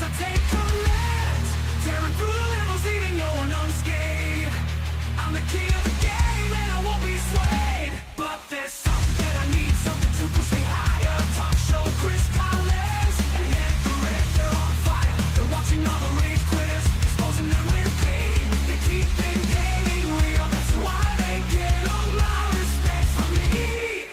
I take command, tearing through the limousine, no one unscathed. I'm the king of the game and I won't be swayed. But there's something that I need, something to push me higher. Talk show Chris Collab and HenricK, they're on fire. They're watching all the rage quitters, exposing them with pain. They keep it gaming real, that's why they get all my respect from me.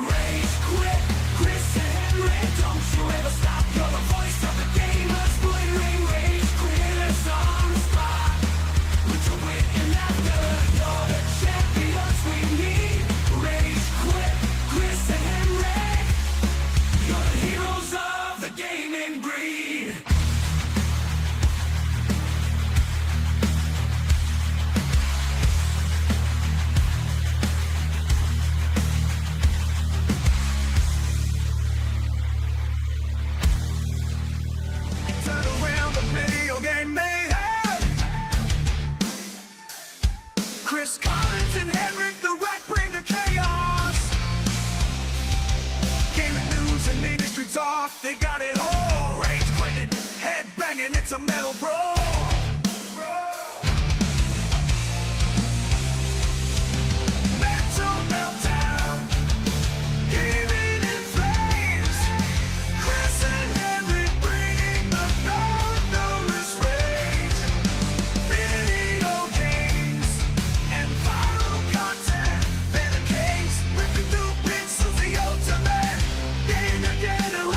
Rage quit, Chris and HenricK, don't you ever stop. You're the voice of the gamers, bullet ring rage quitters on the spot. With your wit and laughter, you're the champions we need. Rage quit, Chris and HenricK, you're the heroes of the gaming breed. Turn around the video game mayhem. Chris Collins and HenricK, the rat bring the chaos. Gaming news and industry talk, they got it all. Rage quitting, head banging, it's a metal brawl. Mental meltdown, gaming in flames. Chris and HenricK bringing the thunderous rage. Video games and viral content, venom games, ripping through pixels, the ultimate game to get away.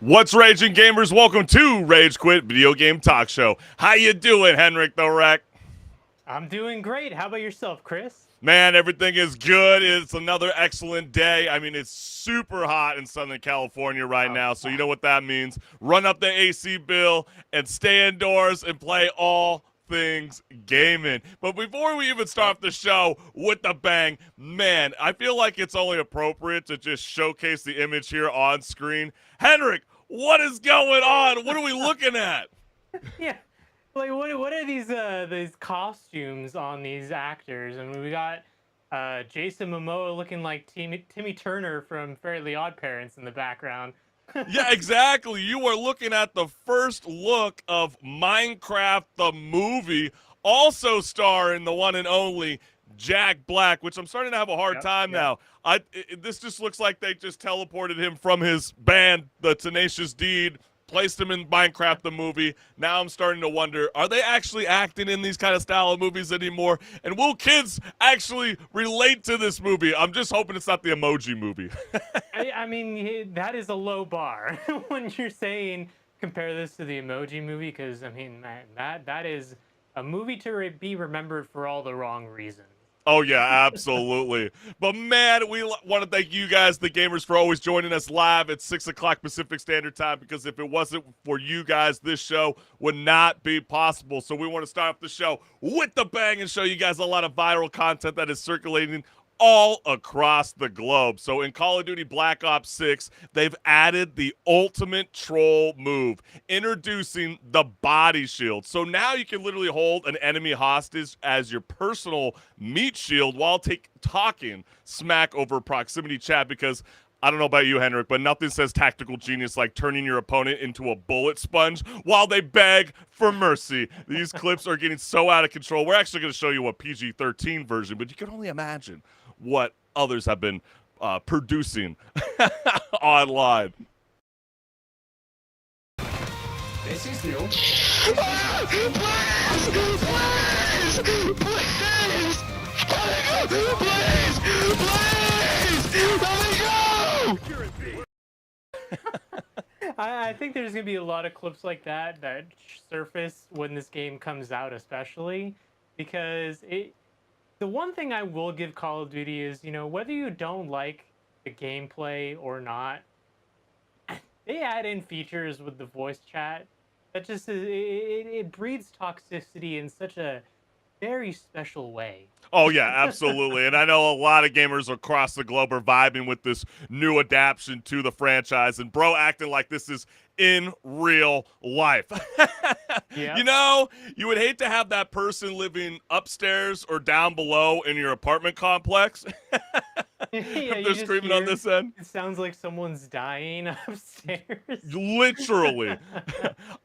What's raging, gamers? Welcome to Rage Quit Video Game Talk Show. How you doing, HenricK the Wreck? I'm doing great. How about yourself, Chris? Man, everything is good. It's another excellent day. I mean, it's super hot in Southern California right now, so you know what that means. Run up the AC bill and stay indoors and play all things gaming. But before we even start the show with the bang, man, I feel like it's only appropriate to just showcase the image here on screen. HenricK, what is going on? What are we looking at? Yeah, like what are these costumes on these actors? I mean, we got Jason Momoa looking like Timmy Turner from Fairly Odd Parents in the background. Yeah, exactly. You are looking at the first look of Minecraft the movie, also starring the one and only Jack Black, which I'm starting to have a hard time now. This just looks like they just teleported him from his band, The Tenacious D, placed him in Minecraft the movie. Now I'm starting to wonder, are they actually acting in these kind of style of movies anymore? And will kids actually relate to this movie? I'm just hoping it's not the Emoji Movie. I mean, that is a low bar when you're saying compare this to the Emoji Movie, because I mean, man, that is a movie to be remembered for all the wrong reasons. Oh, yeah, absolutely. But, man, we want to thank you guys, the gamers, for always joining us live at 6 o'clock Pacific Standard Time, because if it wasn't for you guys, this show would not be possible. So we want to start off the show with the bang and show you guys a lot of viral content that is circulating all across the globe. So in Call of Duty Black Ops 6, they've added the ultimate troll move, introducing the body shield. So now you can literally hold an enemy hostage as your personal meat shield while talking smack over proximity chat, because I don't know about you, HenricK, but nothing says tactical genius like turning your opponent into a bullet sponge while they beg for mercy. These clips are getting so out of control. We're actually going to show you a PG-13 version, but you can only imagine what others have been producing online. This is new. Please! I think there's gonna be a lot of clips like that surface when this game comes out, especially because the one thing I will give Call of Duty is, you know, whether you don't like the gameplay or not, they add in features with the voice chat that just it breeds toxicity in such a very special way. Oh, yeah, absolutely. And I know a lot of gamers across the globe are vibing with this new adaptation to the franchise, and bro acting like this is in real life. Yeah. You know, you would hate to have that person living upstairs or down below in your apartment complex. Yeah, They're screaming on this end. It sounds like someone's dying upstairs. Literally.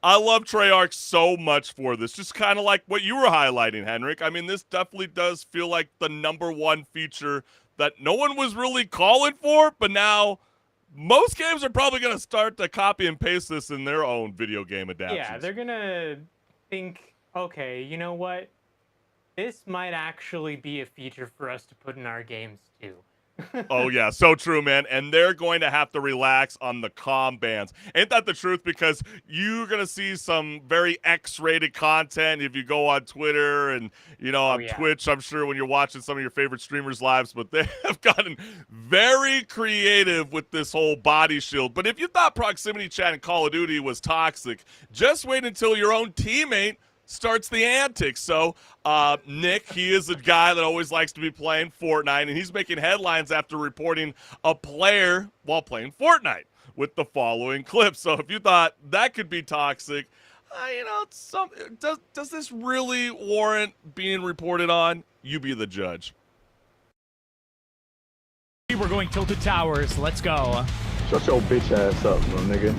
I love Treyarch so much for this. Just kind of like what you were highlighting, HenricK. I mean, this definitely does feel like the #1 feature that no one was really calling for, but now most games are probably going to start to copy and paste this in their own video game adaptations. Yeah, they're gonna think, okay, you know what? This might actually be a feature for us to put in our games too. Oh, yeah, so true, man. And they're going to have to relax on the comm bans. Ain't that the truth? Because you're going to see some very X-rated content if you go on Twitter and, you know, on Twitch, I'm sure, when you're watching some of your favorite streamers' lives. But they have gotten very creative with this whole body shield. But if you thought proximity chat in Call of Duty was toxic, just wait until your own teammate starts the antics. So Nick, he is a guy that always likes to be playing Fortnite, and he's making headlines after reporting a player while playing Fortnite with the following clip. So if you thought that could be toxic, you know, does this really warrant being reported on? You be the judge. We're going Tilted Towers. Let's go. Shut your bitch ass up, little nigga.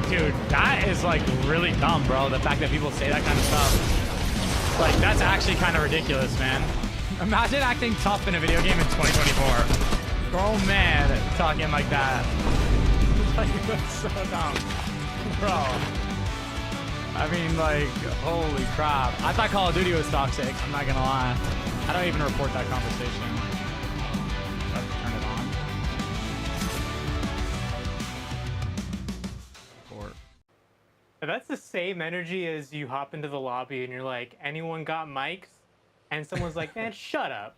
Dude, that is like really dumb, bro. The fact that people say that kind of stuff. Like, that's actually kind of ridiculous, man. Imagine acting tough in a video game in 2024. Grown man talking like that. Like, that's so dumb. Bro. I mean, like, holy crap. I thought Call of Duty was toxic. I'm not gonna lie. I don't even report that conversation. Let's turn it on. That's the same energy as you hop into the lobby and you're like, anyone got mics? And someone's like, man, shut up.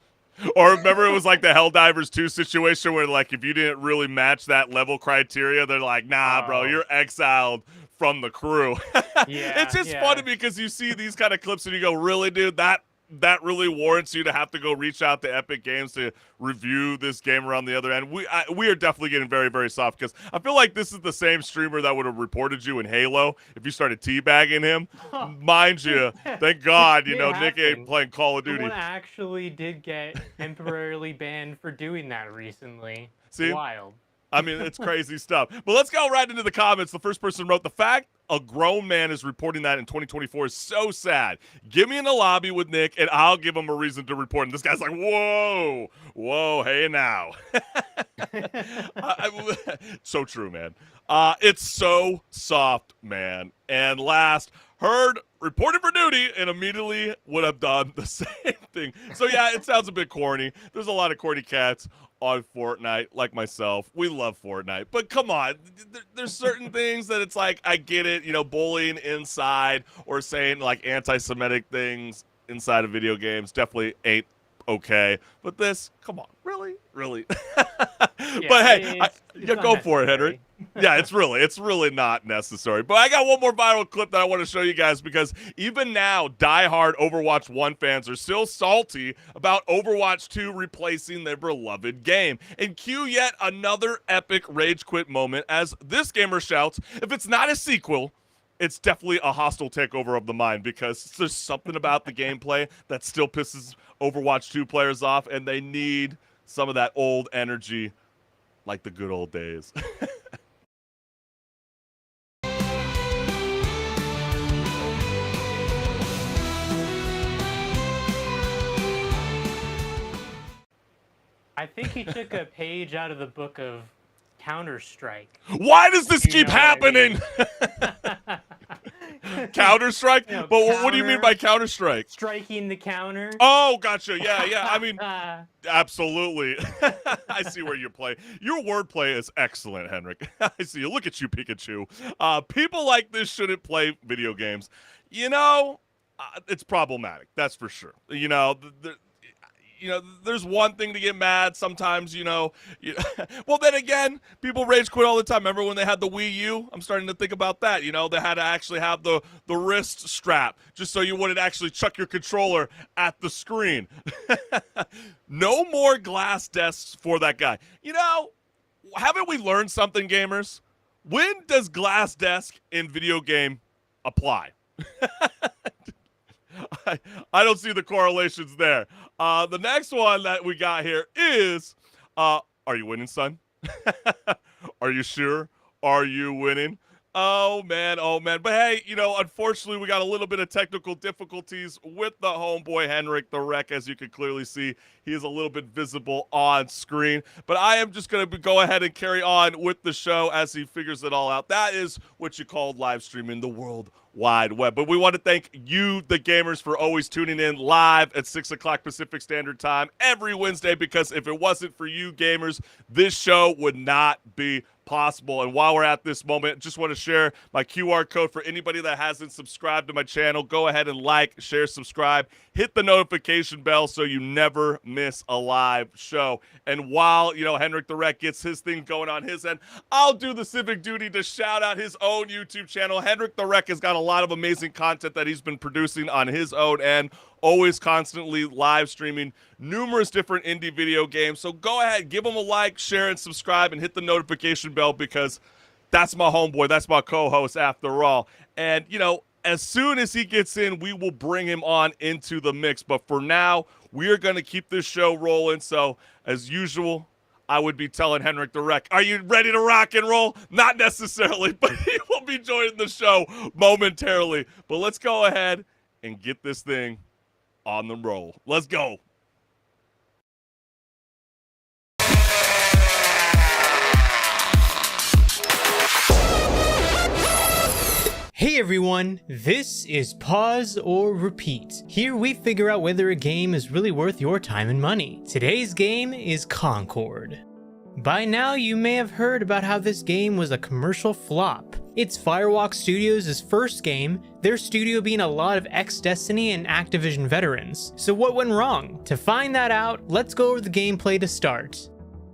Or remember it was like the Helldivers 2 situation where like if you didn't really match that level criteria, they're like, nah, bro, Oh. you're exiled from the crew. Yeah, It's just yeah. funny because you see these kind of clips and you go, really, dude, that really warrants you to have to go reach out to Epic Games to review this game around the other end. We are definitely getting very, very soft because I feel like this is the same streamer that would have reported you in Halo if you started teabagging him. Mind you, thank God, you It know, Nick ain't happened. playing Call of Duty. Someone actually did get temporarily banned for doing that recently. See? Wild. I mean, it's crazy stuff. But let's go right into the comments. The first person wrote, the fact a grown man is reporting that in 2024 is so sad. Give me in the lobby with Nick, and I'll give him a reason to report. And this guy's like, whoa, hey now. So true, man. It's so soft, man. And last, heard reported for duty and immediately would have done the same thing. So yeah, it sounds a bit corny. There's a lot of corny cats on Fortnite, like myself. We love Fortnite, but come on, there's certain things that it's like, I get it, you know, bullying inside or saying like anti-Semitic things inside of video games definitely ain't okay. But this, come on, really? But hey, it's go for it, unnecessary. Henry. Yeah, it's really not necessary. But I got one more viral clip that I want to show you guys because even now, diehard Overwatch 1 fans are still salty about Overwatch 2 replacing their beloved game. And cue yet another epic rage quit moment as this gamer shouts, if it's not a sequel, it's definitely a hostile takeover of the mind because there's something about the gameplay that still pisses Overwatch 2 players off, and they need some of that old energy like the good old days. I think he took a page out of the book of Counter-Strike. Why does this You keep know what I happening? Counter-Strike? You know, But what do you mean by Counter-Strike? Striking the counter. Oh, gotcha. Yeah. I mean, absolutely. I see where you play. Your wordplay is excellent, HenricK. I see you. Look at you, Pikachu. People like this shouldn't play video games. You know, it's problematic. That's for sure. You know, there's one thing to get mad sometimes, well, then again, people rage quit all the time. Remember when they had the Wii U? I'm starting to think about that. You know, they had to actually have the wrist strap just so you wouldn't actually chuck your controller at the screen. No more glass desks for that guy. You know, haven't we learned something, gamers? When does glass desk in video game apply? I don't see the correlations there. The next one that we got here is, are you winning, son? Are you sure? Are you winning? Oh, man. But hey, unfortunately, we got a little bit of technical difficulties with the homeboy HenricK the Wreck. As you can clearly see, he is a little bit visible on screen. But I am just going to go ahead and carry on with the show as he figures it all out. That is what you call live streaming the World Wide Web. But we want to thank you, the gamers, for always tuning in live at 6 o'clock Pacific Standard Time every Wednesday, because if it wasn't for you gamers, this show would not be possible. And while we're at this moment, just want to share my QR code for anybody that hasn't subscribed to my channel. Go ahead and like, share, subscribe, hit the notification bell so you never miss a live show. And while, HenricK the Wreck gets his thing going on his end, I'll do the civic duty to shout out his own YouTube channel. HenricK the Wreck has got a lot of amazing content that he's been producing on his own end, always constantly live streaming numerous different indie video games. So go ahead, give him a like, share, and subscribe, and hit the notification bell, because that's my homeboy. That's my co-host after all. And, as soon as he gets in, we will bring him on into the mix. But for now, we are going to keep this show rolling. So, as usual, I would be telling HenricK the Wreck, are you ready to rock and roll? Not necessarily, but he will be joining the show momentarily. But let's go ahead and get this thing on the roll. Let's go. Hey everyone, this is Pause or Repeat. Here we figure out whether a game is really worth your time and money. Today's game is Concord. By now you may have heard about how this game was a commercial flop. It's Firewalk Studios' first game, their studio being a lot of ex-Destiny and Activision veterans. So what went wrong? To find that out, let's go over the gameplay to start.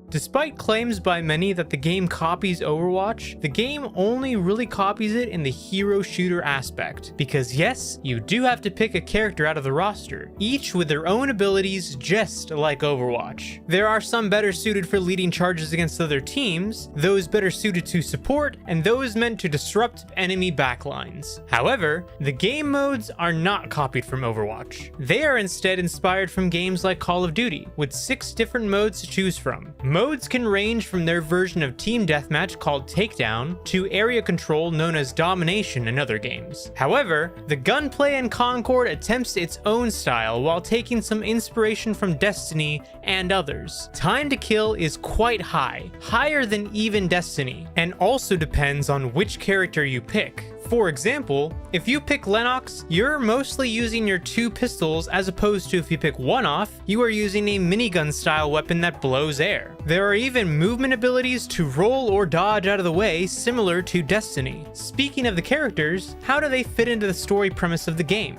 Despite claims by many that the game copies Overwatch, the game only really copies it in the hero shooter aspect. Because yes, you do have to pick a character out of the roster, each with their own abilities just like Overwatch. There are some better suited for leading charges against other teams, those better suited to support, and those meant to disrupt enemy backlines. However, the game modes are not copied from Overwatch. They are instead inspired from games like Call of Duty, with 6 different modes to choose from. Modes can range from their version of Team Deathmatch called Takedown to area control known as Domination in other games. However, the gunplay in Concord attempts its own style while taking some inspiration from Destiny and others. Time to kill is quite high, higher than even Destiny, and also depends on which character you pick. For example, if you pick Lennox, you're mostly using your 2 pistols as opposed to if you pick one off, you are using a minigun style weapon that blows air. There are even movement abilities to roll or dodge out of the way similar to Destiny. Speaking of the characters, how do they fit into the story premise of the game?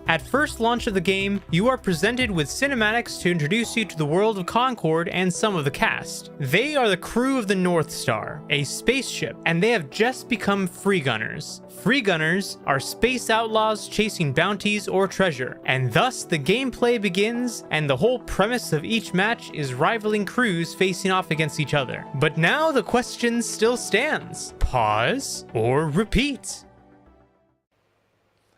At first launch of the game, you are presented with cinematics to introduce you to the world of Concord and some of the cast. They are the crew of the North Star, a spaceship, and they have just become free gunners. Free gunners are space outlaws chasing bounties or treasure, and thus the gameplay begins, and the whole premise of each match is rivaling crews facing off against each other. But now the question still stands. Pause or repeat?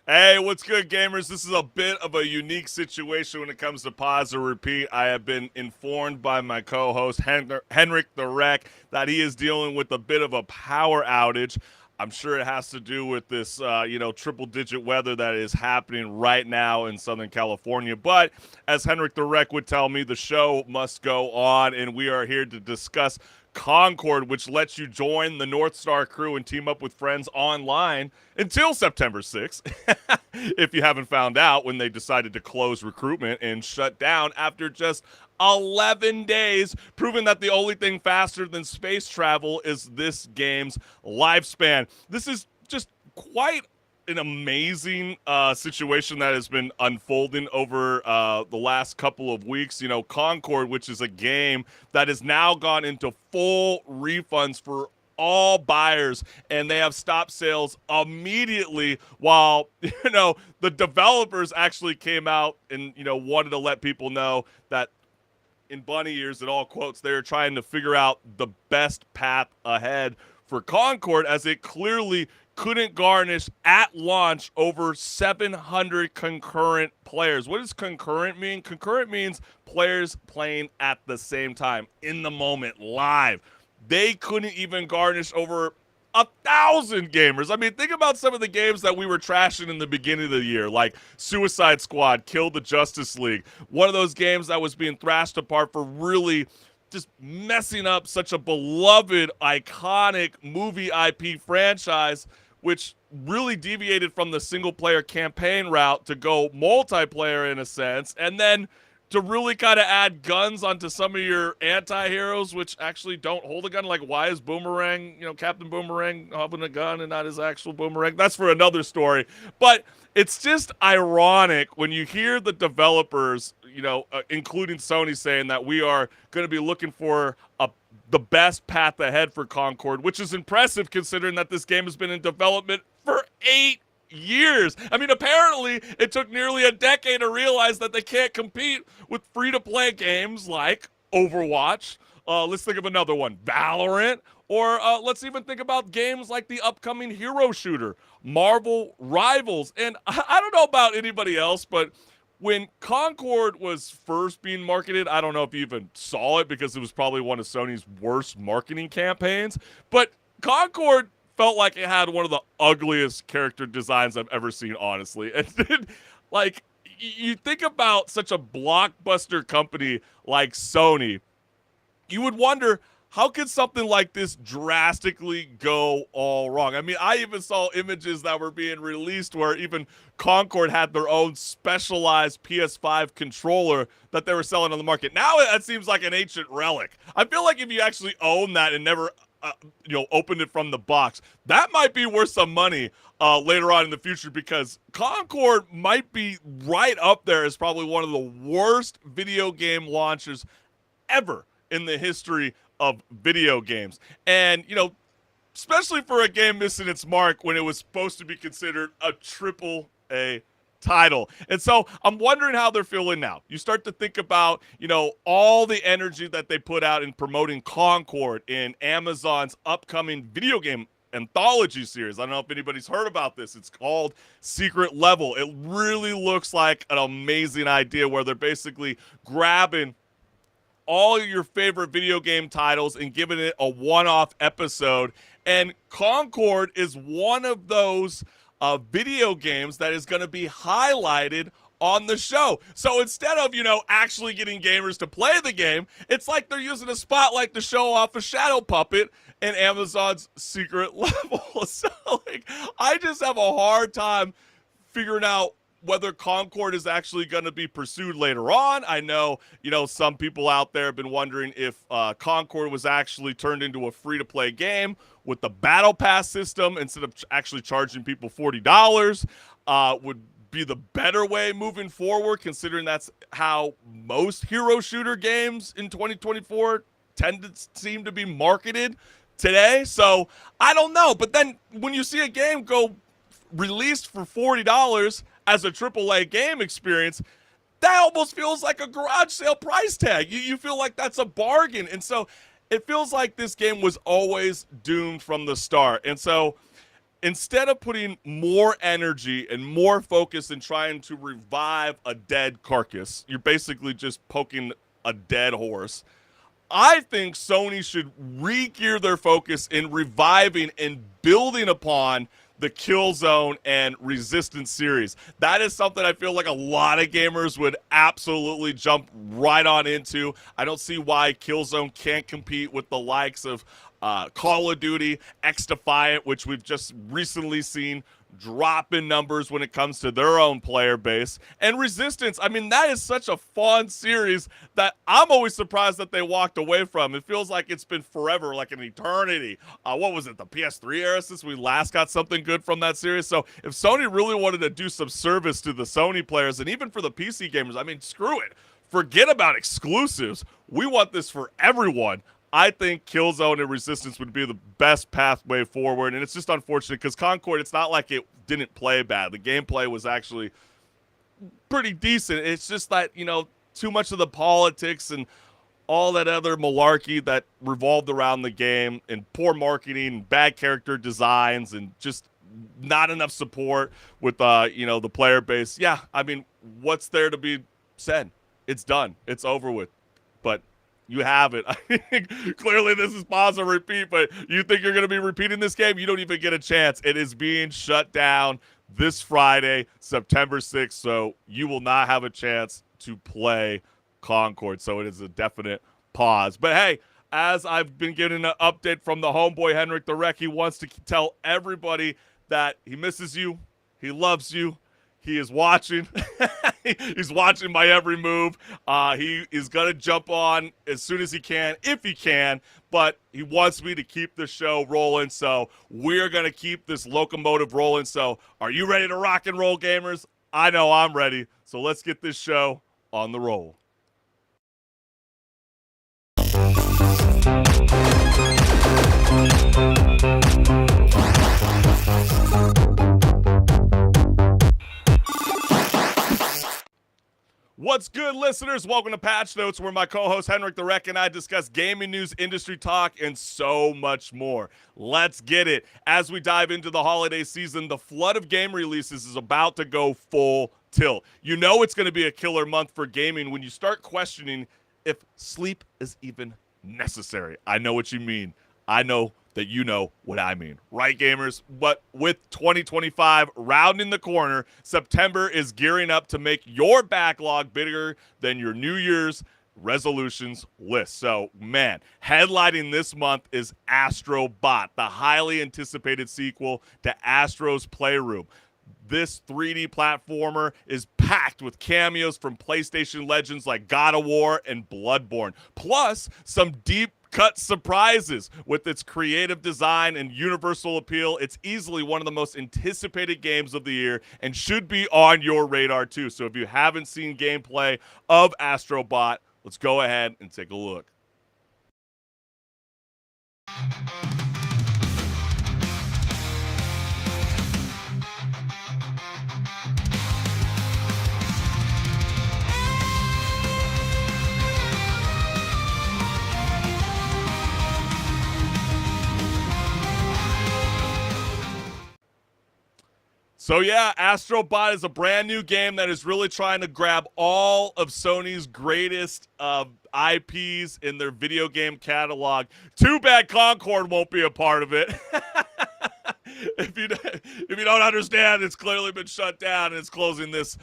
Hey, what's good, gamers? This is a bit of a unique situation when it comes to pause or repeat. I have been informed by my co-host, HenricK the Wreck, that he is dealing with a bit of a power outage. I'm sure it has to do with this, triple-digit weather that is happening right now in Southern California. But as HenricK the Wreck would tell me, the show must go on, and we are here to discuss Concord, which lets you join the North Star crew and team up with friends online until September 6th, if you haven't found out, when they decided to close recruitment and shut down after just 11 days, proving that the only thing faster than space travel is this game's lifespan. This is just quite an amazing situation that has been unfolding over the last couple of weeks. You know, Concord, which is a game that has now gone into full refunds for all buyers, and they have stopped sales immediately, while the developers actually came out and wanted to let people know that in bunny ears, in all quotes, they're trying to figure out the best path ahead for Concord, as it clearly couldn't garnish at launch over 700 concurrent players. What does concurrent mean? Concurrent means players playing at the same time, in the moment, live. They couldn't even garnish over 1,000 gamers. I mean, think about some of the games that we were trashing in the beginning of the year, like Suicide Squad, Kill the Justice League. One of those games that was being thrashed apart for really just messing up such a beloved, iconic movie IP franchise, which really deviated from the single-player campaign route to go multiplayer in a sense, and then to really kind of add guns onto some of your anti-heroes, which actually don't hold a gun. Like, why is Boomerang, Captain Boomerang holding a gun and not his actual boomerang? That's for another story. But it's just ironic when you hear the developers, including Sony, saying that we are going to be looking for the best path ahead for Concord, which is impressive considering that this game has been in development for 8 years. I mean, apparently it took nearly a decade to realize that they can't compete with free-to-play games like Overwatch. Let's think of another one, Valorant, or let's even think about games like the upcoming hero shooter, Marvel Rivals. And I don't know about anybody else, but when Concord was first being marketed, I don't know if you even saw it because it was probably one of Sony's worst marketing campaigns, but Concord felt like it had one of the ugliest character designs I've ever seen, honestly. And like, you think about such a blockbuster company like Sony, you would wonder, how could something like this drastically go all wrong? I mean, I even saw images that were being released where even Concord had their own specialized PS5 controller that they were selling on the market. Now that seems like an ancient relic. I feel like if you actually own that and never opened it from the box. That might be worth some money later on in the future, because Concord might be right up there as probably one of the worst video game launches ever in the history of video games. And, especially for a game missing its mark when it was supposed to be considered a triple A title. And so I'm wondering how they're feeling now. You start to think about, all the energy that they put out in promoting Concord in Amazon's upcoming video game anthology series. I don't know if anybody's heard about this. It's called Secret Level. It really looks like an amazing idea where they're basically grabbing all your favorite video game titles and giving it a one-off episode. And Concord is one of those video games that is going to be highlighted on the show. So instead of, actually getting gamers to play the game, it's like they're using a spotlight to show off a shadow puppet in Amazon's Secret Level. So, I just have a hard time figuring out whether Concord is actually going to be pursued later on. I know, some people out there have been wondering if Concord was actually turned into a free-to-play game with the Battle Pass system instead of actually charging people $40 would be the better way moving forward, considering that's how most hero shooter games in 2024 tend to seem to be marketed today. So I don't know. But then when you see a game go released for $40 as a AAA game experience, that almost feels like a garage sale price tag. You feel like that's a bargain. And so it feels like this game was always doomed from the start. And so instead of putting more energy and more focus in trying to revive a dead carcass, you're basically just poking a dead horse. I think Sony should re-gear their focus in reviving and building upon the Killzone and Resistance series. That is something I feel like a lot of gamers would absolutely jump right on into. I don't see why Killzone can't compete with the likes of Call of Duty, X-Defiant, which we've just recently seen drop in numbers when it comes to their own player base. And Resistance, that is such a fun series that I'm always surprised that they walked away from. It feels like it's been forever, like an eternity. What was it, the PS3 era since we last got something good from that series? So if Sony really wanted to do some service to the Sony players, and even for the PC gamers, screw it. Forget about exclusives. We want this for everyone. I think Killzone and Resistance would be the best pathway forward, and it's just unfortunate because Concord, it's not like it didn't play bad. The gameplay was actually pretty decent. It's just that, too much of the politics and all that other malarkey that revolved around the game, and poor marketing and bad character designs and just not enough support with, the player base. Yeah, what's there to be said? It's done. It's over with. But you have it. Clearly this is pause and repeat, but you think you're going to be repeating this game? You don't even get a chance. It is being shut down this Friday, September 6th, so you will not have a chance to play Concord. So it is a definite pause. But hey, as I've been getting an update from the homeboy HenricK the Wreck, he wants to tell everybody that he misses you, he loves you, he is watching. He's watching my every move. He is going to jump on as soon as he can, if he can, but he wants me to keep the show rolling, so we're going to keep this locomotive rolling. So are you ready to rock and roll, gamers? I know I'm ready, so let's get this show on the roll. What's good, listeners? Welcome to Patch Notes, where my co-host HenricK the Wreck and I discuss gaming news, industry talk, and so much more. Let's get it. As we dive into the holiday season, the flood of game releases is about to go full tilt. You know it's going to be a killer month for gaming when you start questioning if sleep is even necessary. I know what you mean. I know that you know what I mean. Right, gamers? But with 2025 rounding the corner, September is gearing up to make your backlog bigger than your New Year's resolutions list. So, man, headlining this month is Astro Bot, the highly anticipated sequel to Astro's Playroom. This 3D platformer is packed with cameos from PlayStation legends like God of War and Bloodborne, plus some deep cut surprises. With its creative design and universal appeal, it's easily one of the most anticipated games of the year and should be on your radar too. So if you haven't seen gameplay of Astrobot, let's go ahead and take a look. So yeah, Astrobot is a brand new game that is really trying to grab all of Sony's greatest IPs in their video game catalog. Too bad Concord won't be a part of it. If you don't understand, it's clearly been shut down and it's closing this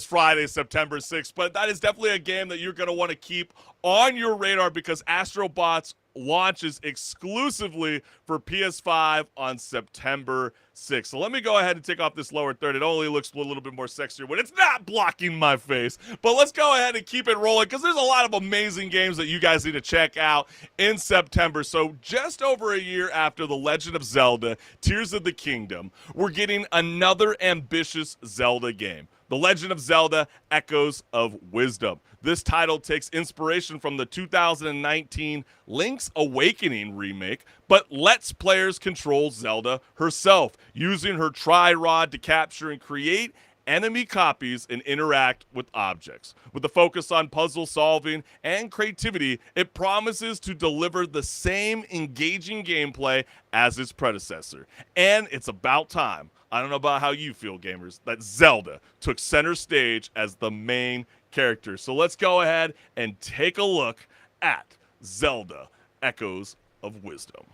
Friday, September 6th. But that is definitely a game that you're going to want to keep on your radar because Astrobot's launches exclusively for PS5 on September 6th. So let me go ahead and take off this lower third. It only looks a little bit more sexier when it's not blocking my face. But let's go ahead and keep it rolling because there's a lot of amazing games that you guys need to check out in September. So just over a year after The Legend of Zelda Tears of the Kingdom, we're getting another ambitious Zelda game. The Legend of Zelda Echoes of Wisdom. This title takes inspiration from the 2019 Link's Awakening remake, but lets players control Zelda herself, using her tri-rod to capture and create enemy copies and interact with objects. With a focus on puzzle solving and creativity, it promises to deliver the same engaging gameplay as its predecessor. And it's about time, I don't know about how you feel, gamers, that Zelda took center stage as the main character. So let's go ahead and take a look at Zelda Echoes of Wisdom.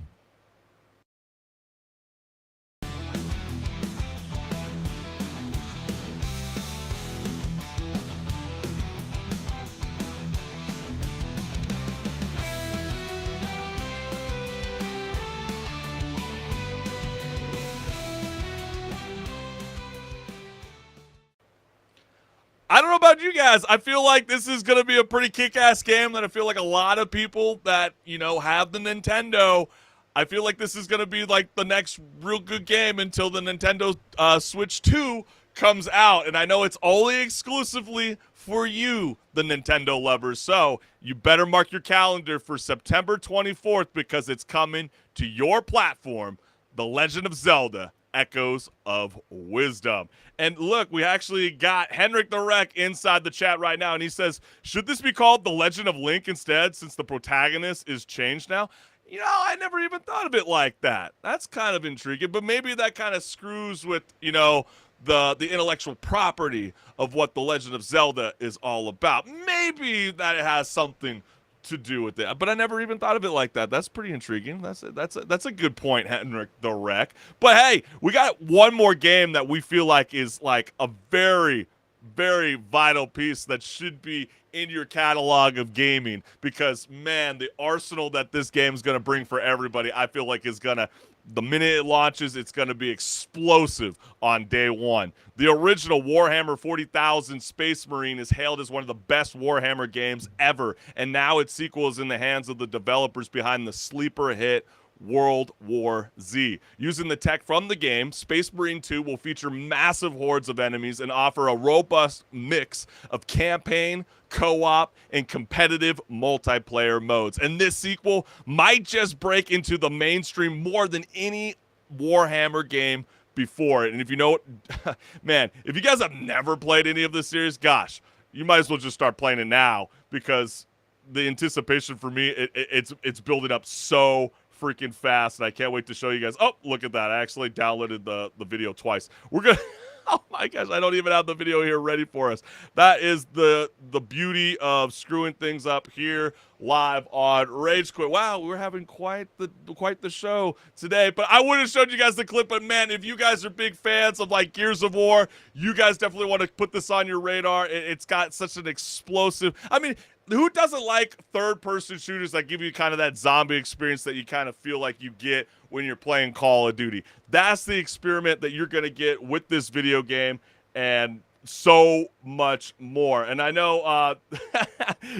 I don't know about you guys. I feel like this is going to be a pretty kick-ass game that I feel like a lot of people that, you know, have the Nintendo, I feel like this is going to be like the next real good game until the Nintendo Switch 2 comes out. And I know it's only exclusively for you, the Nintendo lovers. So you better mark your calendar for September 24th because it's coming to your platform, The Legend of Zelda Echoes of Wisdom. And look, we actually got HenricK inside the chat right now, and he says, should this be called The Legend of Link instead since the protagonist is changed now? You know, I never even thought of it like that. That's kind of intriguing, but maybe that kind of screws with, you know, the intellectual property of what The Legend of Zelda is all about. Maybe that it has something to do with it, but I never even thought of it like that. That's pretty intriguing. That's a good point, HenricK. But hey, we got one more game that we feel like is like a very, very vital piece that should be in your catalog of gaming because, man, the arsenal that this game is going to bring for everybody, I feel like is going to, the minute it launches, it's going to be explosive on day one. The original Warhammer 40,000 Space Marine is hailed as one of the best Warhammer games ever, and now its sequel is in the hands of the developers behind the sleeper hit World War Z. Using the tech from the game, Space Marine 2 will feature massive hordes of enemies and offer a robust mix of campaign, co-op, and competitive multiplayer modes. And this sequel might just break into the mainstream more than any Warhammer game before it. And if you know what, man, if you guys have never played any of this series, gosh, you might as well just start playing it now because the anticipation for me, it's building up so freaking fast, and I can't wait to show you guys. Oh, look at that. I actually downloaded the video twice. We're gonna oh my gosh, I don't even have the video here ready for us. That is the beauty of screwing things up here live on Rage Quit. Wow, we're having quite the show today. But I would have showed you guys the clip, but man, if you guys are big fans of like Gears of War, you guys definitely want to put this on your radar. It's got such an explosive, I mean, who doesn't like third-person shooters that give you kind of that zombie experience that you kind of feel like you get when you're playing Call of Duty? That's the experiment that you're going to get with this video game, and so much more. And I know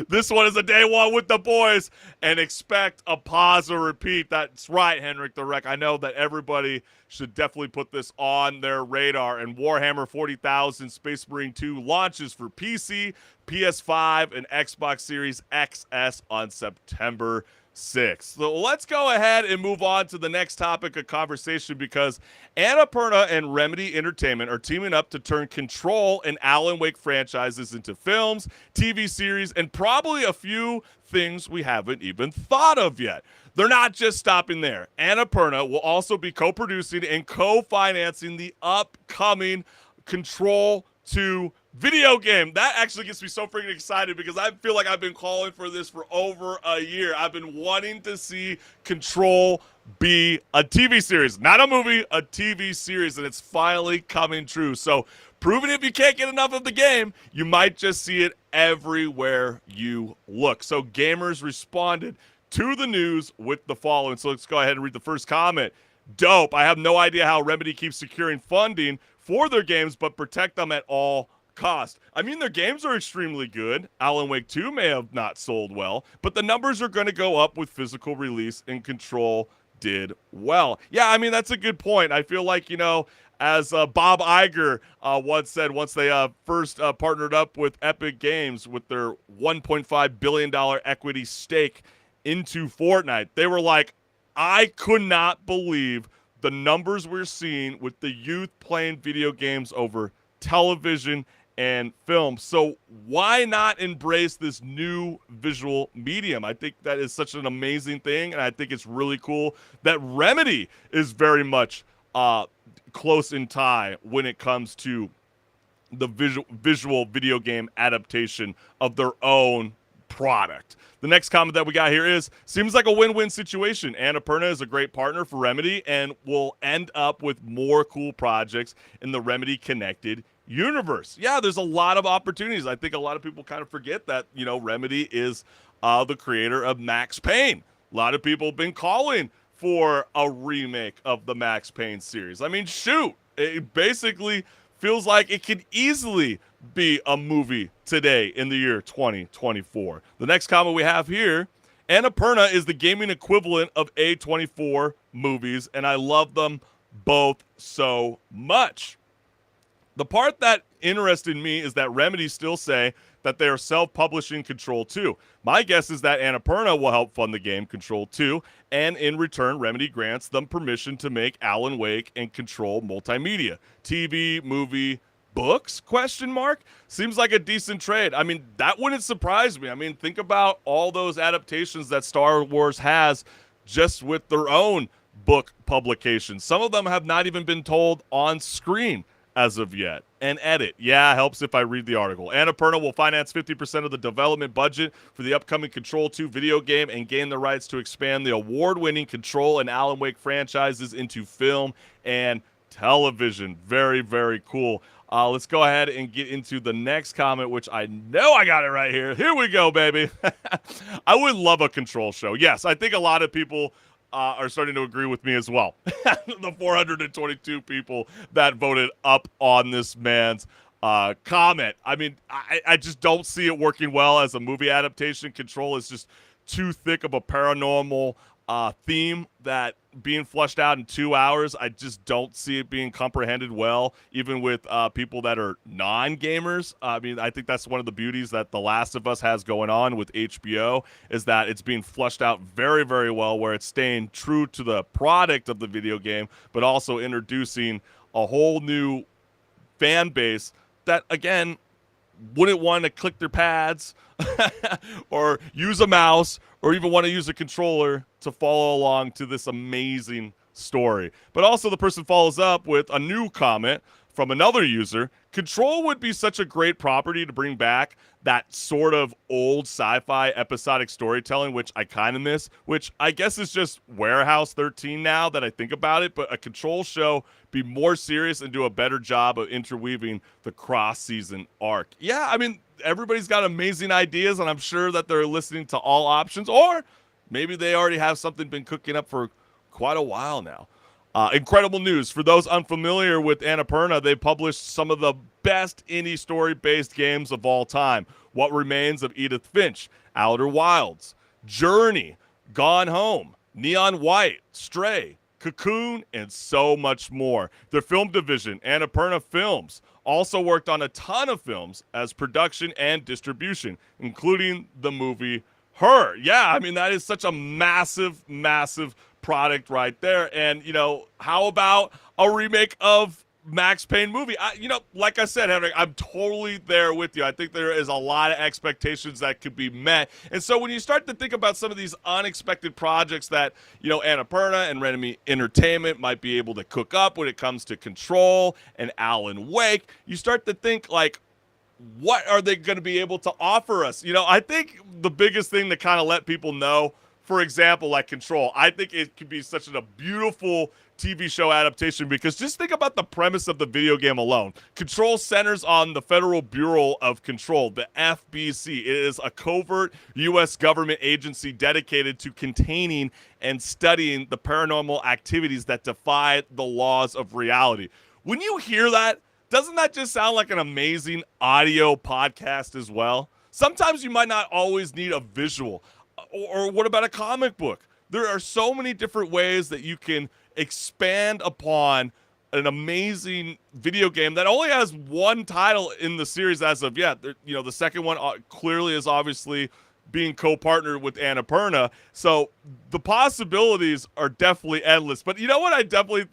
this one is a day one with the boys, and expect a pause or repeat. That's right, HenricK the Wreck. I know that everybody should definitely put this on their radar. And Warhammer 40,000 Space Marine 2 launches for PC, PS5, and Xbox Series XS on September 6th. So let's go ahead and move on to the next topic of conversation, because Annapurna and Remedy Entertainment are teaming up to turn Control and Alan Wake franchises into films, TV series, and probably a few things we haven't even thought of yet. They're not just stopping there. Annapurna will also be co-producing and co-financing the upcoming Control 2 video game. That actually gets me so freaking excited, because I feel like I've been calling for this for over a year. I've been wanting to see Control be a TV series, not a movie, a TV series, and it's finally coming true. So, proving if you can't get enough of the game, you might just see it everywhere you look. So, gamers responded to the news with the following. So, let's go ahead and read the first comment. Dope. I have no idea how Remedy keeps securing funding for their games, but protect them at all cost. I mean, their games are extremely good. Alan Wake 2 may have not sold well, but the numbers are going to go up with physical release, and Control did well. Yeah, I mean, that's a good point. I feel like, you know, as Bob Iger once said, once they first partnered up with Epic Games with their $1.5 billion equity stake into Fortnite, they were like, I could not believe the numbers we're seeing with the youth playing video games over television and film. So why not embrace this new visual medium? I think that is such an amazing thing, and I think it's really cool that Remedy is very much close in tie when it comes to the visual video game adaptation of their own product. The next comment that we got here is, seems like a win-win situation. Annapurna is a great partner for Remedy and will end up with more cool projects in the Remedy connected universe. Yeah, there's a lot of opportunities. I think a lot of people kind of forget that, you know, Remedy is the creator of Max Payne. A lot of people have been calling for a remake of the Max Payne series. I mean, shoot, it basically feels like it could easily be a movie today in the year 2024. The next comment we have here, Annapurna is the gaming equivalent of A24 movies, and I love them both so much. The part that interested me is that Remedy still say that they are self-publishing Control 2. My guess is that Annapurna will help fund the game Control 2, and in return, Remedy grants them permission to make Alan Wake and Control multimedia. TV, movie, books, question mark? Seems like a decent trade. I mean, that wouldn't surprise me. I mean, think about all those adaptations that Star Wars has just with their own book publications. Some of them have not even been told on screen as of yet. And edit. Yeah, helps if I read the article. Annapurna will finance 50% of the development budget for the upcoming Control 2 video game and gain the rights to expand the award-winning Control and Alan Wake franchises into film and television. Very, very cool. Let's go ahead and get into the next comment, which I know I got it right here. Here we go, baby. I would love a Control show. Yes, I think a lot of people are starting to agree with me as well. The 422 people that voted up on this man's comment. I mean, I just don't see it working well as a movie adaptation. Control is just too thick of a paranormal theme that being fleshed out in 2 hours, I just don't see it being comprehended well, even with people that are non-gamers. I mean, I think that's one of the beauties that The Last of Us has going on with HBO, is that it's being fleshed out very, very well, where it's staying true to the product of the video game, but also introducing a whole new fan base that, again, wouldn't want to click their pads or use a mouse or even want to use a controller to follow along to this amazing story. But also the person follows up with a new comment from another user. Control would be such a great property to bring back that sort of old sci-fi episodic storytelling, which I kind of miss, which I guess is just Warehouse 13 now that I think about it, but a Control show be more serious and do a better job of interweaving the cross-season arc. Yeah, I mean, everybody's got amazing ideas, and I'm sure that they're listening to all options, or maybe they already have something been cooking up for quite a while now. Incredible news. For those unfamiliar with Annapurna, they published some of the best indie story-based games of all time. What Remains of Edith Finch, Outer Wilds, Journey, Gone Home, Neon White, Stray, Cocoon, and so much more. Their film division, Annapurna Films, also worked on a ton of films as production and distribution, including the movie Her. Yeah, I mean, that is such a massive, massive product right there. And, how about a remake of Max Payne movie? Like I said, Henrik, I'm totally there with you. I think there is a lot of expectations that could be met. And so when you start to think about some of these unexpected projects that, Annapurna and Renemy Entertainment might be able to cook up when it comes to Control and Alan Wake, you start to think, like, what are they going to be able to offer us? I think the biggest thing to kind of let people know, for example, like Control, I think it could be such a beautiful TV show adaptation, because just think about the premise of the video game alone. Control centers on the Federal Bureau of Control, the FBC. It is a covert U.S. government agency dedicated to containing and studying the paranormal activities that defy the laws of reality. When you hear that, doesn't that just sound like an amazing audio podcast as well? Sometimes you might not always need a visual. Or what about a comic book? There are so many different ways that you can expand upon an amazing video game that only has one title in the series as of yet. The second one clearly is obviously being co-partnered with Annapurna. So the possibilities are definitely endless. But you know what I definitely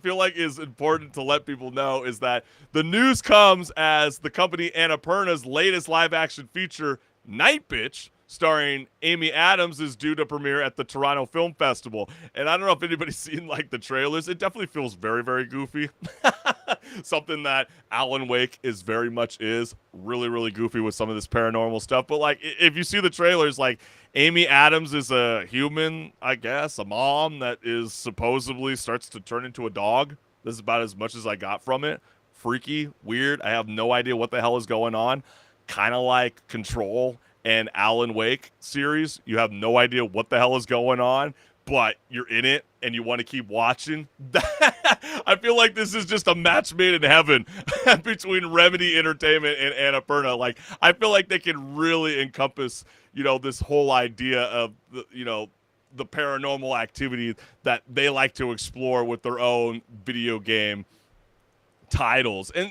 feel like is important to let people know is that the news comes as the company Annapurna's latest live-action feature, Night Bitch, starring Amy Adams, is due to premiere at the Toronto Film Festival. And I don't know if anybody's seen, like, the trailers. It definitely feels very, very goofy. Something that Alan Wake is very much is. Really, really goofy with some of this paranormal stuff. But, like, if you see the trailers, like, Amy Adams is a human, I guess, a mom that is supposedly starts to turn into a dog. This is about as much as I got from it. Freaky, weird. I have no idea what the hell is going on. Kind of like Control and Alan Wake series. You have no idea what the hell is going on, but you're in it and you want to keep watching. I feel like this is just a match made in heaven between Remedy Entertainment and Annapurna. Like, I feel like they can really encompass, this whole idea of, the paranormal activity that they like to explore with their own video game titles. And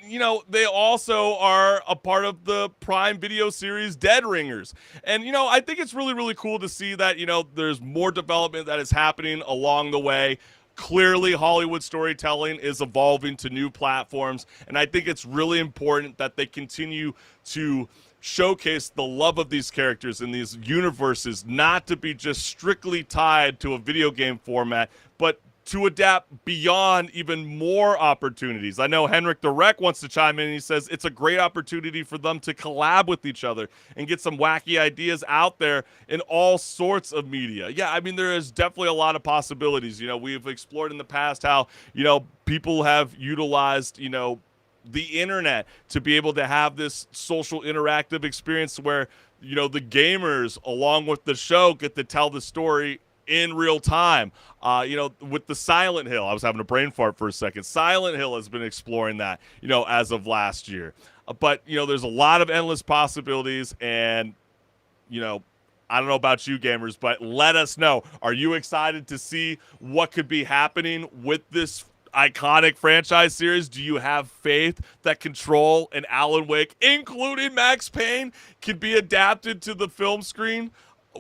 they also are a part of the Prime Video series Dead Ringers. And I think it's really, really cool to see that there's more development that is happening along the way. Clearly Hollywood storytelling is evolving to new platforms, and I think it's really important that they continue to showcase the love of these characters in these universes, not to be just strictly tied to a video game format, but to adapt beyond even more opportunities. I know HenricK the Wreck wants to chime in, and he says it's a great opportunity for them to collab with each other and get some wacky ideas out there in all sorts of media. Yeah, I mean, there is definitely a lot of possibilities. We've explored in the past how, people have utilized, the internet to be able to have this social interactive experience where, the gamers along with the show get to tell the story in real time. With the Silent Hill, I was having a brain fart for a second. Silent Hill has been exploring that, as of last year. But, there's a lot of endless possibilities, and, I don't know about you gamers, but let us know. Are you excited to see what could be happening with this iconic franchise series? Do you have faith that Control and Alan Wake, including Max Payne, can be adapted to the film screen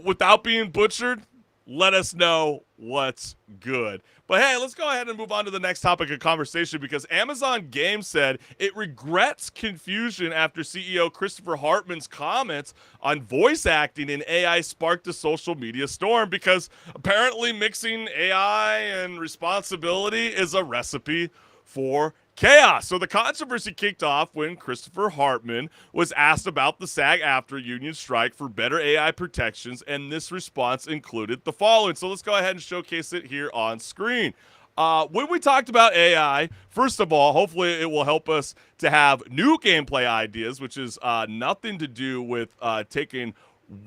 without being butchered? Let us know what's good. But hey, let's go ahead and move on to the next topic of conversation, because Amazon Games said it regrets confusion after CEO Christopher Hartman's comments on voice acting in AI sparked a social media storm, because apparently mixing AI and responsibility is a recipe for chaos. So the controversy kicked off when Christopher Hartman was asked about the SAG-AFTRA union strike for better AI protections, and this response included the following. So let's go ahead and showcase it here on screen. When we talked about AI, first of all, hopefully it will help us to have new gameplay ideas, which is nothing to do with taking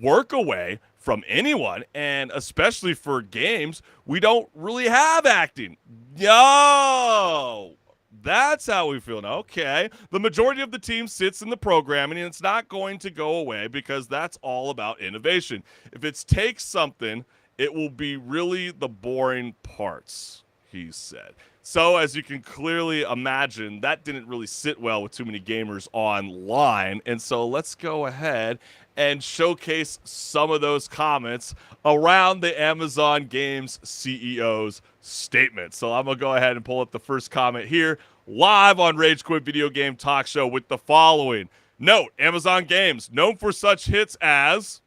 work away from anyone, and especially for games, we don't really have acting. Yo! That's how we feel now. Okay. The majority of the team sits in the programming, and it's not going to go away because that's all about innovation. If it takes something, it will be really the boring parts, he said. So, as you can clearly imagine, that didn't really sit well with too many gamers online. And so let's go ahead and showcase some of those comments around the Amazon Games CEO's statement. So I'm going to go ahead and pull up the first comment here live on Rage Quit Video Game Talk Show with the following. Note, Amazon Games, known for such hits as...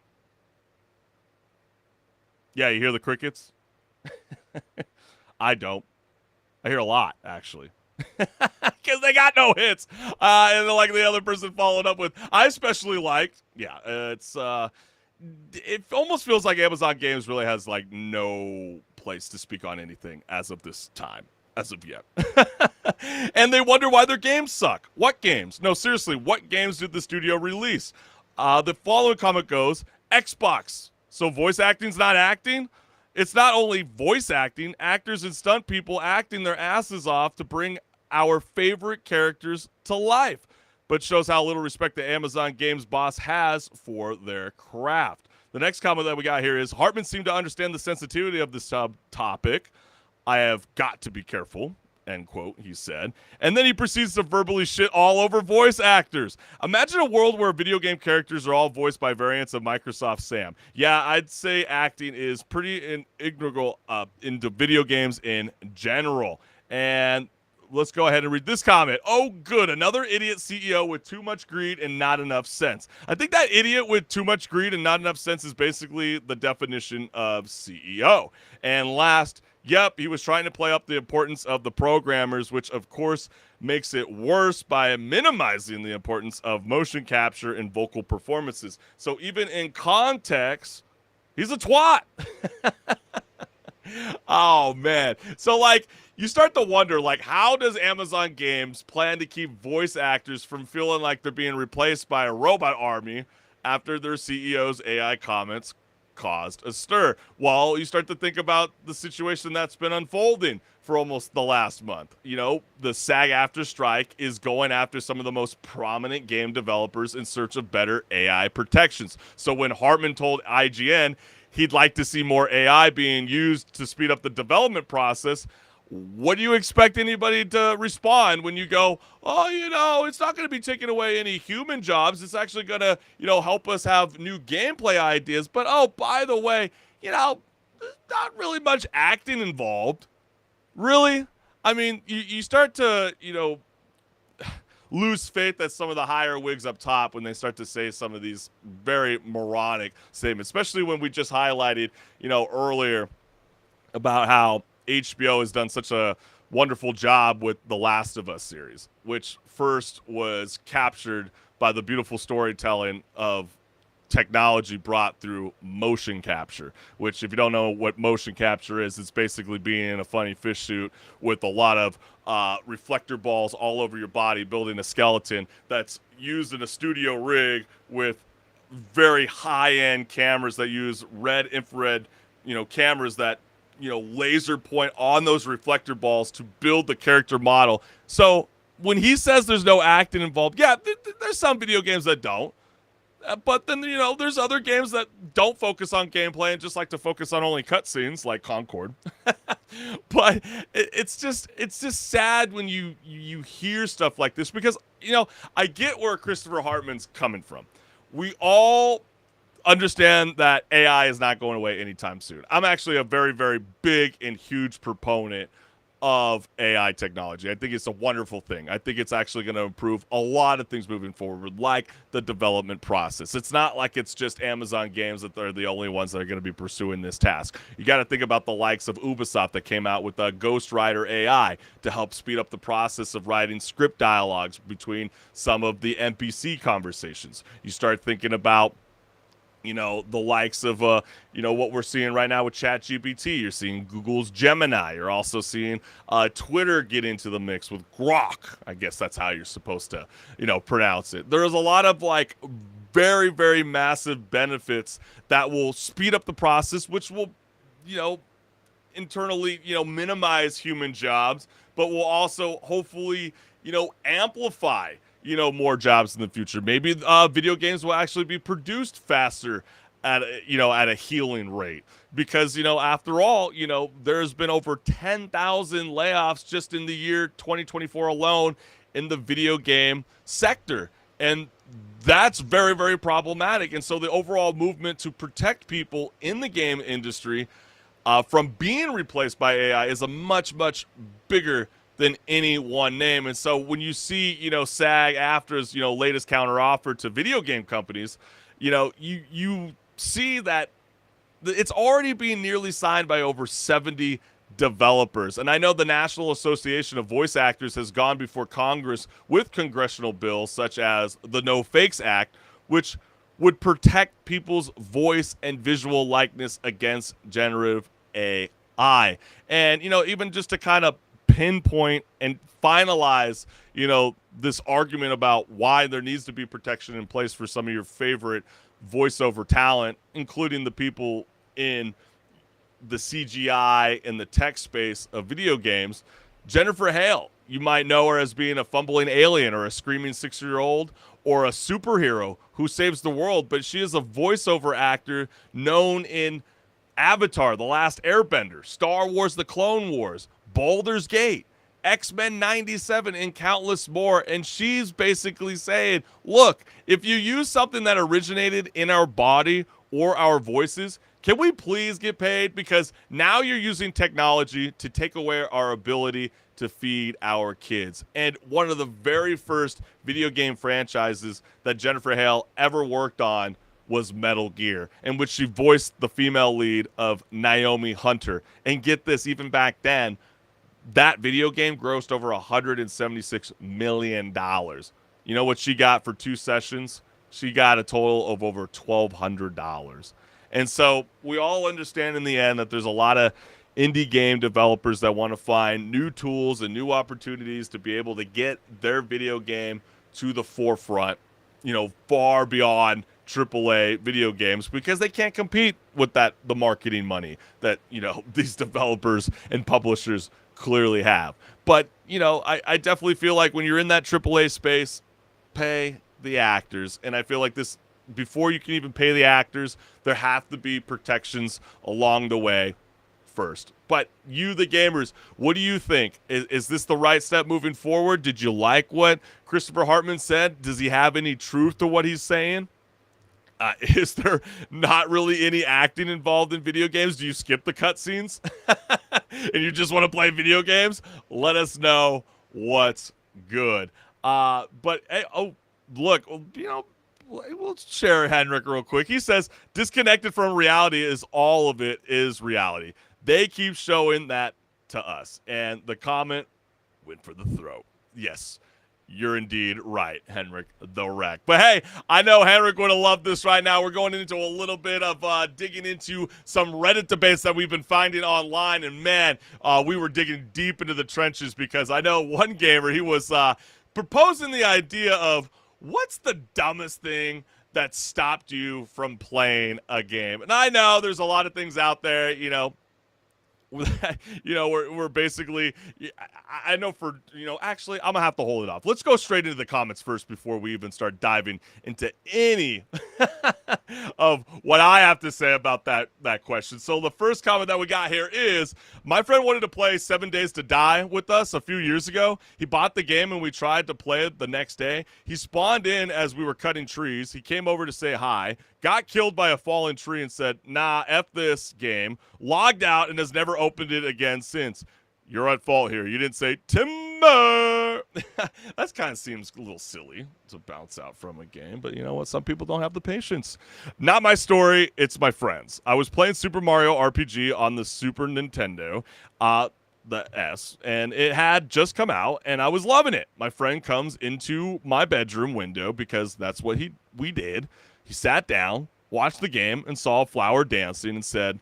Yeah, you hear the crickets? I don't. I hear a lot, actually. Because they got no hits. And like the other person followed up with, I especially liked. Yeah, it almost feels like Amazon Games really has like no place to speak on anything as of this time, as of yet. And they wonder why their games suck. What games? No, seriously, what games did the studio release? The following comment goes, Xbox. So voice acting's not acting? It's not only voice acting, actors and stunt people acting their asses off to bring our favorite characters to life, but shows how little respect the Amazon Games boss has for their craft. The next comment that we got here is, Hartman seemed to understand the sensitivity of this topic. I have got to be careful, end quote, he said. And then he proceeds to verbally shit all over voice actors. Imagine a world where video game characters are all voiced by variants of Microsoft Sam. Yeah, I'd say acting is pretty integral into video games in general. And let's go ahead and read this comment. Oh, good. Another idiot CEO with too much greed and not enough sense. I think that idiot with too much greed and not enough sense is basically the definition of CEO. And last, yep, he was trying to play up the importance of the programmers, which of course makes it worse by minimizing the importance of motion capture and vocal performances. So even in context, he's a twat. Oh, man. So, like, you start to wonder, like, how does Amazon Games plan to keep voice actors from feeling like they're being replaced by a robot army after their CEO's AI comments caused a stir? Well, you start to think about the situation that's been unfolding for almost the last month. You know, the SAG-AFTRA strike is going after some of the most prominent game developers in search of better AI protections. So when Hartman told IGN he'd like to see more AI being used to speed up the development process, what do you expect anybody to respond when you go, oh, you know, it's not going to be taking away any human jobs. It's actually going to, you know, help us have new gameplay ideas. But, oh, by the way, you know, there's not really much acting involved. Really? I mean, you start to, you know, lose faith at some of the higher wigs up top when they start to say some of these very moronic statements, especially when we just highlighted, you know, earlier about how HBO has done such a wonderful job with the Last of Us series, which first was captured by the beautiful storytelling of technology brought through motion capture, which, if you don't know what motion capture is, it's basically being in a funny fish suit with a lot of reflector balls all over your body, building a skeleton that's used in a studio rig with very high-end cameras that use red infrared, you know, cameras that, you know, laser point on those reflector balls to build the character model. So when he says there's no acting involved, yeah, there's some video games that don't. But then, you know, there's other games that don't focus on gameplay and just like to focus on only cutscenes, like Concord. But it's just sad when you hear stuff like this, because, you know, I get where Christopher Hartman's coming from. We all understand that AI is not going away anytime soon. I'm actually a very, very big and huge proponent of AI technology. I think it's a wonderful thing. I think it's actually going to improve a lot of things moving forward, like the development process. It's not like it's just Amazon Games that they're the only ones that are going to be pursuing this task. You got to think about the likes of Ubisoft that came out with Ghost Rider AI to help speed up the process of writing script dialogues between some of the NPC conversations. You start thinking about, you know, the likes of, you know, what we're seeing right now with ChatGPT. You're seeing Google's Gemini. You're also seeing Twitter get into the mix with Grok. I guess that's how you're supposed to, you know, pronounce it. There's a lot of, like, very, very massive benefits that will speed up the process, which will, you know, internally, you know, minimize human jobs, but will also hopefully, amplify, more jobs in the future. Maybe video games will actually be produced faster at at a healing rate because after all there's been over 10,000 layoffs just in the year 2024 alone in the video game sector, and that's very, very problematic. And so the overall movement to protect people in the game industry from being replaced by AI is a much, much bigger than any one name. And so when you see, SAG-AFTRA's, latest counteroffer to video game companies, you see that it's already being nearly signed by over 70 developers. And I know the National Association of Voice Actors has gone before Congress with congressional bills such as the No Fakes Act, which would protect people's voice and visual likeness against generative AI. And, even just to kind of pinpoint and finalize, this argument about why there needs to be protection in place for some of your favorite voiceover talent, including the people in the CGI and the tech space of video games. Jennifer Hale, you might know her as being a fumbling alien or a screaming 6-year-old or a superhero who saves the world, but she is a voiceover actor known in Avatar, The Last Airbender, Star Wars, The Clone Wars, Baldur's Gate, X-Men 97, and countless more. And she's basically saying, look, if you use something that originated in our body or our voices, can we please get paid? Because now you're using technology to take away our ability to feed our kids. And one of the very first video game franchises that Jennifer Hale ever worked on was Metal Gear, in which she voiced the female lead of Naomi Hunter. And get this, even back then, that video game grossed over $176 million. You know what she got for 2 sessions? She got a total of over $1,200. And so we all understand in the end that there's a lot of indie game developers that want to find new tools and new opportunities to be able to get their video game to the forefront, far beyond AAA video games, because they can't compete with the marketing money that, these developers and publishers clearly have. But, I definitely feel like when you're in that AAA space, pay the actors. And I feel like this, before you can even pay the actors, there have to be protections along the way first. But you, the gamers, what do you think? Is this the right step moving forward? Did you like what Christopher Hartman said? Does he have any truth to what he's saying? Is there not really any acting involved in video games? Do you skip the cutscenes and you just want to play video games? Let us know what's good. But hey, look, we'll share HenricK real quick. He says, disconnected from reality is all of it is reality. They keep showing that to us. And the comment went for the throat. Yes, you're indeed right, HenricK the Wreck. But hey, I know HenricK would have loved this right now. We're going into a little bit of digging into some Reddit debates that we've been finding online. And man, we were digging deep into the trenches because I know one gamer, he was proposing the idea of, what's the dumbest thing that stopped you from playing a game? And I know there's a lot of things out there, we're basically, I know for, actually, I'm going to have to hold it off. Let's go straight into the comments first before we even start diving into any of what I have to say about that question. So the first comment that we got here is, my friend wanted to play 7 Days to Die with us a few years ago. He bought the game and we tried to play it the next day. He spawned in as we were cutting trees. He came over to say hi, got killed by a fallen tree and said, nah, F this game, logged out and has never opened it again since. You're at fault here. You didn't say timber. That kind of seems a little silly to bounce out from a game, but you know what? Some people don't have the patience. Not my story. It's my friend's. I was playing Super Mario RPG on the Super Nintendo, the S, and it had just come out, and I was loving it. My friend comes into my bedroom window because that's what we did. He sat down, watched the game, and saw a flower dancing and said,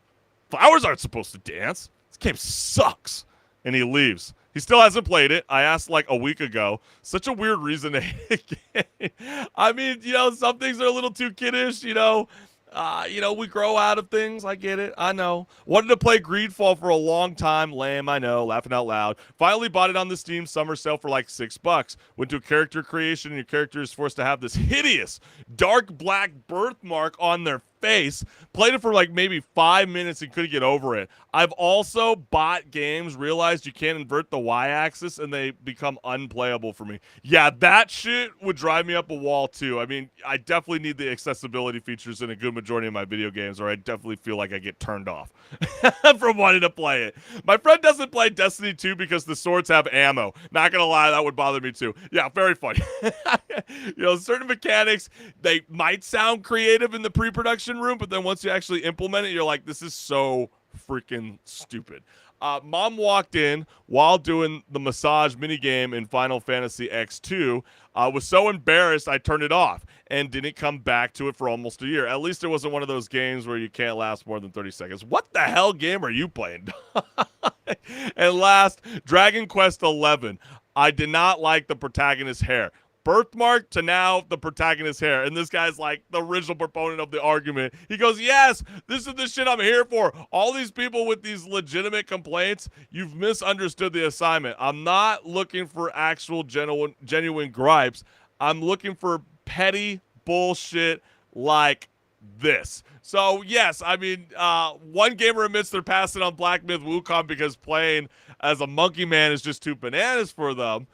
flowers aren't supposed to dance. This game sucks. And he leaves. He still hasn't played it. I asked like a week ago. Such a weird reason to hate a game. I mean, some things are a little too kiddish, You know, we grow out of things. I get it. I know. Wanted to play Greedfall for a long time. Lame, I know. Laughing out loud. Finally bought it on the Steam summer sale for like $6. Went to a character creation, and your character is forced to have this hideous dark black birthmark on their face. Played it for like maybe 5 minutes and couldn't get over it. I've also bought games, realized you can't invert the y-axis, and they become unplayable for me. Yeah, that shit would drive me up a wall too. I mean, I definitely need the accessibility features in a good majority of my video games, or I definitely feel like I get turned off from wanting to play it. My friend doesn't play Destiny 2 because the swords have ammo. Not gonna lie, that would bother me too. Yeah, very funny. You know, certain mechanics, they might sound creative in the pre-production room, but then once you actually implement it, you're like, this is so freaking stupid. Mom walked in while doing the massage minigame in Final Fantasy X2. Was so embarrassed I turned it off and didn't come back to it for almost a year. At least it wasn't one of those games where you can't last more than 30 seconds. What the hell game are you playing? And last, Dragon Quest XI. I did not like the protagonist's hair. Birthmark to now the protagonist's hair. And this guy's like the original proponent of the argument. He goes, yes, this is the shit I'm here for. All these people with these legitimate complaints, you've misunderstood the assignment. I'm not looking for actual genuine gripes. I'm looking for petty bullshit like this. So, yes, I mean, one gamer admits they're passing on Black Myth Wukong because playing as a monkey man is just too bananas for them.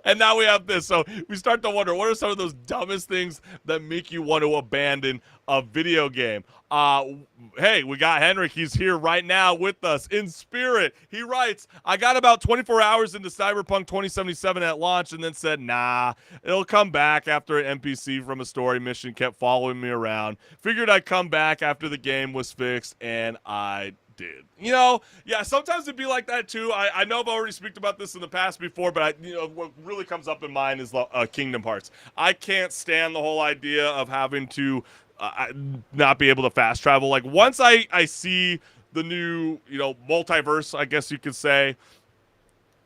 And now we have this. So we start to wonder, what are some of those dumbest things that make you want to abandon a video game? Hey, we got HenricK. He's here right now with us in spirit. He writes, I got about 24 hours into Cyberpunk 2077 at launch and then said, nah, it'll come back after an NPC from a story mission kept following me around. Figured I'd come back after the game was fixed, and I did. You know, yeah, sometimes it'd be like that too. I know I've already spoken about this in the past before, but you know, what really comes up in mind is Kingdom Hearts. I can't stand the whole idea of having to not be able to fast travel. Like once I see the new, you know, multiverse, I guess you could say,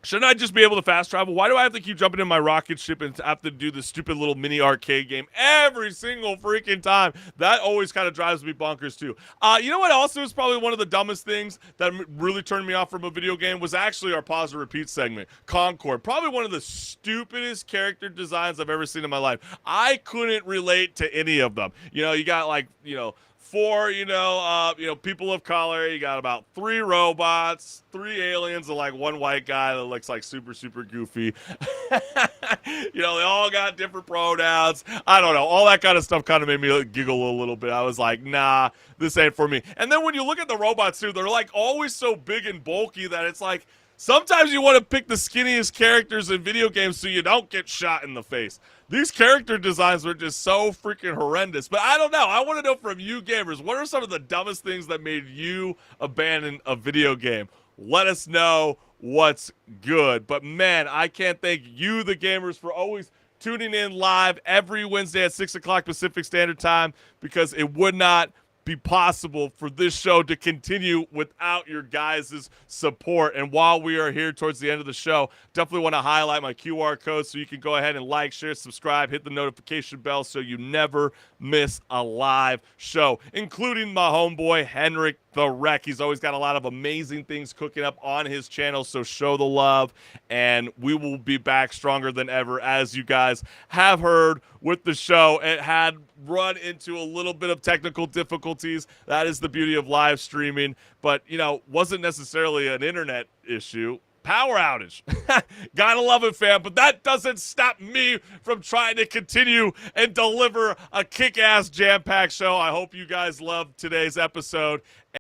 shouldn't I just be able to fast travel? Why do I have to keep jumping in my rocket ship and have to do this stupid little mini arcade game every single freaking time? That always kind of drives me bonkers too. You know what also is probably one of the dumbest things that really turned me off from a video game was actually our pause and repeat segment, Concord. Probably one of the stupidest character designs I've ever seen in my life. I couldn't relate to any of them. You know, you got like, you know, 4, people of color. You got about 3 robots, 3 aliens, and like 1 white guy that looks like super, super goofy. You know, they all got different pronouns. I don't know. All that kind of stuff kind of made me giggle a little bit. I was like, nah, this ain't for me. And then when you look at the robots too, they're like always so big and bulky that it's like, sometimes you want to pick the skinniest characters in video games so you don't get shot in the face. These character designs are just so freaking horrendous. But I don't know. I want to know from you gamers, what are some of the dumbest things that made you abandon a video game? Let us know what's good. But man, I can't thank you, the gamers, for always tuning in live every Wednesday at 6 o'clock Pacific Standard Time, because it would not be possible for this show to continue without your guys' support. And while we are here towards the end of the show, definitely want to highlight my QR code so you can go ahead and like, share, subscribe, hit the notification bell so you never miss a live show, including my homeboy HenricK the Wreck. He's always got a lot of amazing things cooking up on his channel, so show the love, and we will be back stronger than ever. As you guys have heard with the show, it had run into a little bit of technical difficulties. That is the beauty of live streaming, but you know, wasn't necessarily an internet issue. Power outage. Gotta love it, fam, but that doesn't stop me from trying to continue and deliver a kick-ass jam-packed show. I hope you guys loved today's episode.